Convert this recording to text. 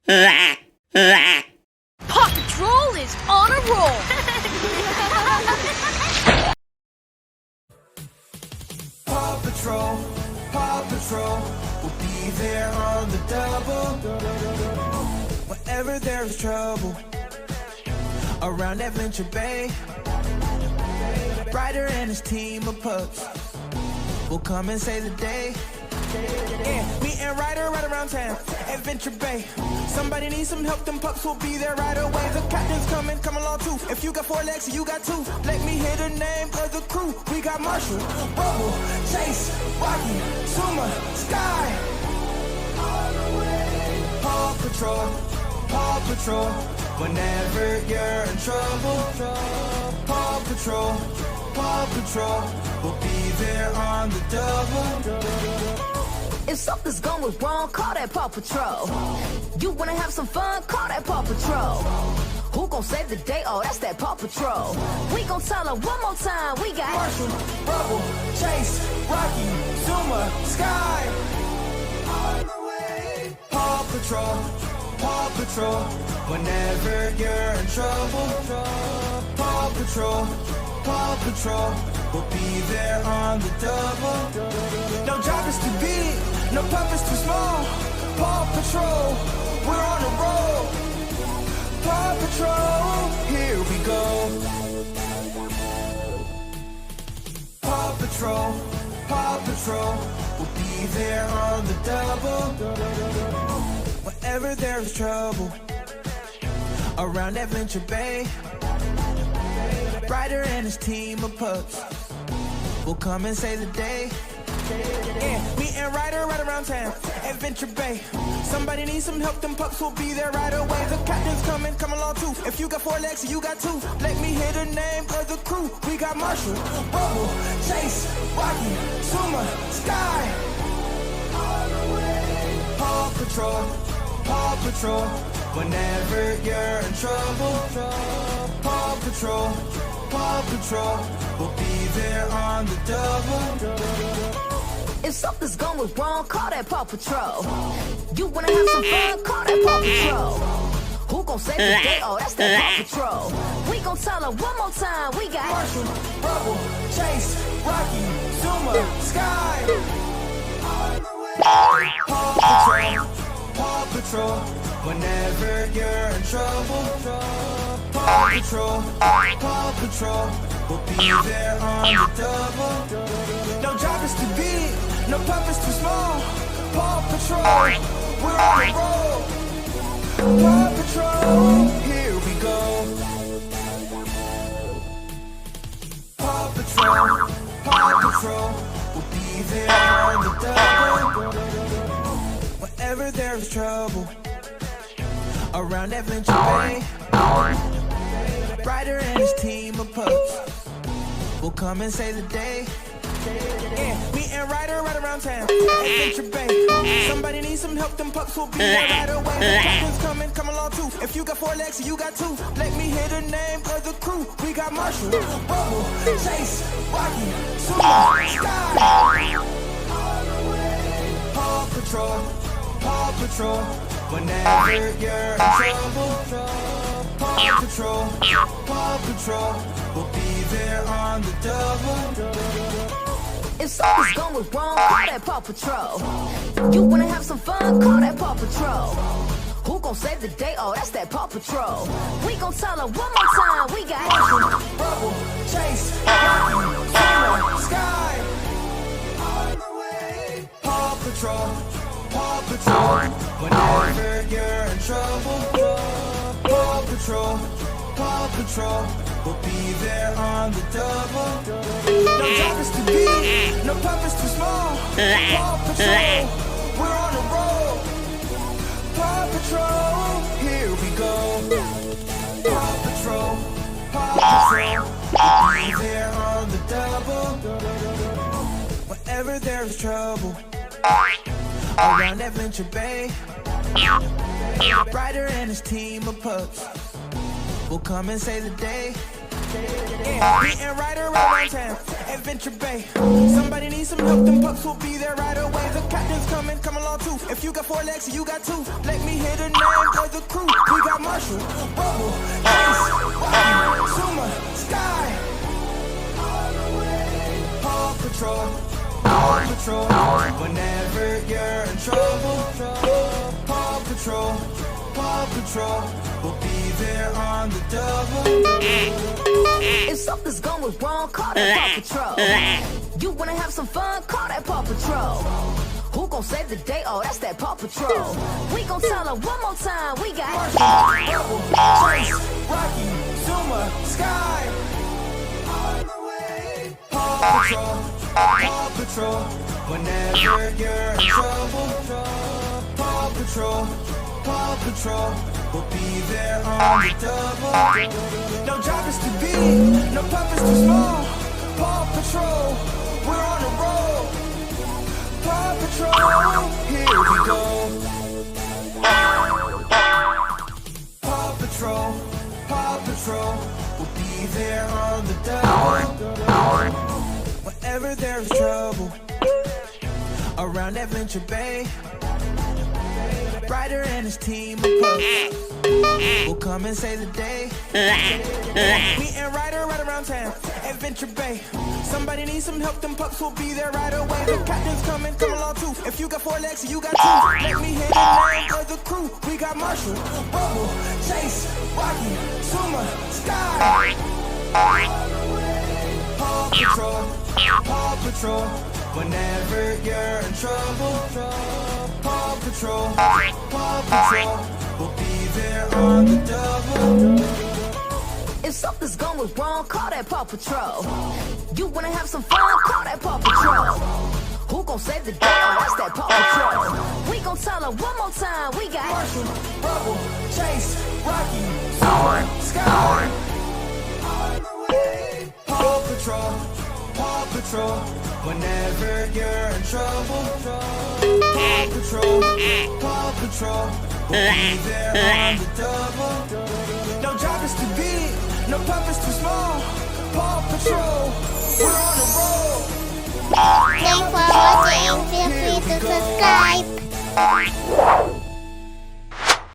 Paw Patrol is on a roll! Paw Patrol, Paw Patrol, we'll be there on the double. Whenever there's trouble around Adventure Bay, Ryder and his team of pups will come and save the day. Yeah, me and Ryder right around town, Adventure Bay. Somebody needs some help, them pups will be there right away. The captain's coming, come along too. If you got 4 legs, you got 2. Let me hear the name of the crew. We got Marshall, Rubble, Chase, Rocky, Suma, Sky. Paw Patrol, Paw Patrol, whenever you're in trouble. Paw Patrol, Paw Patrol, we'll be there on the double. If something's going wrong, call that Paw Patrol. You wanna have some fun, call that Paw Patrol. Who gon' save the day? Oh, that's that Paw Patrol. We gon' tell her one more time, we got Marshall, Rubble, Chase, Rocky, Zuma, Sky. On the way. Paw Patrol, Paw Patrol, whenever you're in trouble. Paw Patrol, Paw Patrol, we'll be there on the double. No job is too big, no pup is too small. Paw Patrol, we're on the road. Paw Patrol, here we go. Paw Patrol, Paw Patrol, we'll be there on the double. Whenever there's trouble around Adventure Bay, Ryder and his team of pups will come and save the day. Yeah, me and Ryder right around town, Adventure Bay. Somebody needs some help, them pups will be there right away. The captain's coming, come along too. If you got 4 legs, you got 2. Let me hear the name of the crew. We got Marshall, Rubble, Chase, Rocky, Suma, Sky. Paw Patrol, Paw Patrol, whenever you're in trouble. Paw Patrol, Paw Patrol, we'll be there on the double. if something's going wrong, call that Paw Patrol. You wanna have some fun, call that Paw Patrol. Who gon' save the day? Oh, that's that Paw Patrol. We gon' tell her one more time, we got Marshall, Rubble, Chase, Rocky, Zuma, Sky. Paw Patrol, Paw Patrol, whenever you're in trouble. Paw Patrol, Paw Patrol, we'll be there on the double. No job is too big, no pup is too small. Paw Patrol, we're on the road. Paw Patrol, here we go. Paw Patrol, Paw Patrol, we'll be there on the double. Whenever there's trouble around Adventure Bay, Ryder and his team of pups will come and save the day. Yeah, me and Ryder right around town, Adventure Bay. Somebody needs some help, them pups will be there right away. The captain's coming, come along too. If you got 4 legs, you got 2. Let me hear the name of the crew. We got Marshall, Rubble, Chase, Rocky, Suma, Sky. Paw Patrol, Paw Patrol, whenever you're in trouble. Paw Patrol, Paw Patrol, we'll be there on the double. if something's going wrong, call that Paw Patrol. You wanna have some fun, call that Paw Patrol. Who gon' save the day? Oh, that's that Paw Patrol. We gon' tell her one more time, we got Marshall, Rubble, Chase, Rocky, Zuma, Sky. Paw Patrol, Paw Patrol, whenever you're in trouble. Paw Patrol, Paw Patrol, we'll be there on the double. No job is too big, no pup is too small. Paw Patrol, we're on the road. Paw Patrol, here we go. Paw Patrol, Paw Patrol, we'll be there on the double. Whenever there's trouble around Adventure Bay, Ryder and his team of pups will come and save the day. Yeah, meeting right around town, Adventure Bay. Somebody needs some help, them pups will be there right away. The captain's coming, come along too. If you got 4 legs, you got 2. Let me hear the name of the crew. We got Marshall, Rubble, Ace, Rocky, Suma, Sky. Paw Patrol, Paw Patrol. Whenever you're in trouble, Paw Patrol, Paw Patrol. We'll be there on the double. If something's going wrong, call that Paw Patrol. You wanna have some fun, call that Paw Patrol. Who gon' save the day? Oh, that's that Paw Patrol. We gon' tell her one more time, we got Rubble, Trace, Rocky, Zuma, Sky. On the way. Paw Patrol, Paw Patrol. Whenever you're in trouble, Paw Patrol, Paw Patrol. We'll be there on the double. No job is too big, no pup is too small. Paw Patrol, we're on the road. Paw Patrol, here we go. Paw Patrol, Paw Patrol. We'll be there on the double. Whenever there's trouble around Adventure Bay, Ryder and his team of pups will come and save the day. Meeting Ryder right around town, Adventure Bay. Somebody needs some help, them pups will be there right away. The captain's coming, come along too. If you got 4 legs, you got 2. Let me hear the name of the crew. We got Marshall, Rubble, Chase, Rocky, Suma, Sky. Paw Patrol, Paw Patrol. Whenever you're in trouble, Paw Patrol, Paw Patrol. We'll be there on the double. If something's going wrong, call that Paw Patrol. You wanna have some fun, call that Paw Patrol. Who gon' save the day? Oh, that's that Paw Patrol. We gon' tell her one more time, we got Marshall, Rubble, Chase, Rocky, Zuma, Sky. On the way. Paw Patrol, Paw Patrol. Whenever you're in trouble, Paw Patrol, Paw Patrol. We'll be there on the double. No job is too big, no pup is too small. Paw Patrol, we're on the road. Thanks for watching. Feel free to subscribe.